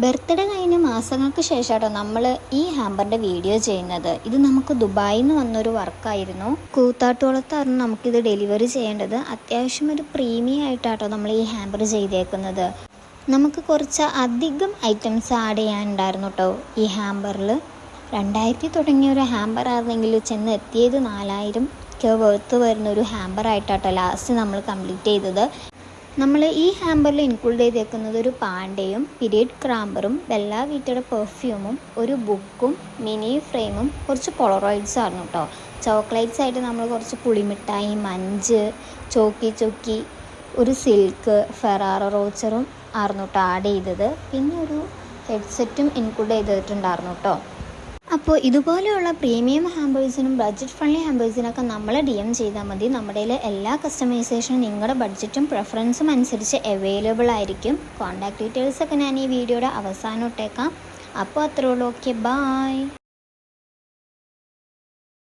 Birthday കഴിഞ്ഞ മാസങ്ങൾക്ക് ശേഷമാട്ടോ നമ്മൾ ഈ ഹാമ്പറിൻ്റെ വീഡിയോ ചെയ്യുന്നത്. ഇത് നമുക്ക് ദുബായിൽ നിന്ന് വന്നൊരു വർക്കായിരുന്നു. കൂത്താട്ടുകുളത്തായിരുന്നു നമുക്കിത് ഡെലിവറി ചെയ്യേണ്ടത്. അത്യാവശ്യം ഒരു പ്രീമിയം ആയിട്ടാട്ടോ നമ്മൾ ഈ ഹാമ്പർ ചെയ്തേക്കുന്നത്. നമുക്ക് കുറച്ച് അധികം ഐറ്റംസ് ആഡ് ചെയ്യാനുണ്ടായിരുന്നു കേട്ടോ ഈ ഹാമ്പറിൽ. 2000 തുടങ്ങിയ ഒരു ഹാമ്പർ ആയിരുന്നെങ്കിൽ ചെന്ന് എത്തിയത് 4000 വെർത്ത് വരുന്ന ഒരു ഹാമ്പർ ആയിട്ടാട്ടോ ലാസ്റ്റ് നമ്മൾ കംപ്ലീറ്റ് ചെയ്തത്. നമ്മൾ ഈ ഹാമ്പറിൽ ഇൻക്ലൂഡ് ചെയ്തേക്കുന്നത് ഒരു പാണ്ടയും പീരിയഡ് ക്രാമ്പറും ബെല്ല വീറ്റയുടെ പെർഫ്യൂമും ഒരു ബുക്കും മിനി ഫ്രെയിമും കുറച്ച് പോളറോയിഡ്സ് ആയിരുന്നു കേട്ടോ. ചോക്ലേറ്റ്സ് ആയിട്ട് നമ്മൾ കുറച്ച് പുളിമിഠായി, മഞ്ച്, ചോക്കി ഒരു സിൽക്ക് ഫെറാറോ റോച്ചറും ആയിരുന്നു കേട്ടോ ആഡ് ചെയ്തത്. പിന്നെ ഒരു ഹെഡ്സെറ്റും ഇൻക്ലൂഡ് ചെയ്തിട്ടുണ്ടായിരുന്നു കേട്ടോ. അപ്പോൾ ഇതുപോലെയുള്ള പ്രീമിയം ഹാമ്പേഴ്സിനും ബഡ്ജറ്റ് ഫ്രണ്ട്ലി ഹാമ്പേഴ്സിനൊക്കെ നമ്മളെ DM ചെയ്താൽ മതി. നമ്മുടെ എല്ലാ കസ്റ്റമൈസേഷനും നിങ്ങളുടെ ബഡ്ജറ്റും പ്രിഫറൻസും അനുസരിച്ച് അവൈലബിൾ ആയിരിക്കും. കോൺടാക്ട് ഡീറ്റെയിൽസൊക്കെ ഞാൻ ഈ വീഡിയോയുടെ അവസാനം ഇട്ടേക്കാം. അപ്പോൾ അത്രേ ഉള്ളൂ. Okay, by.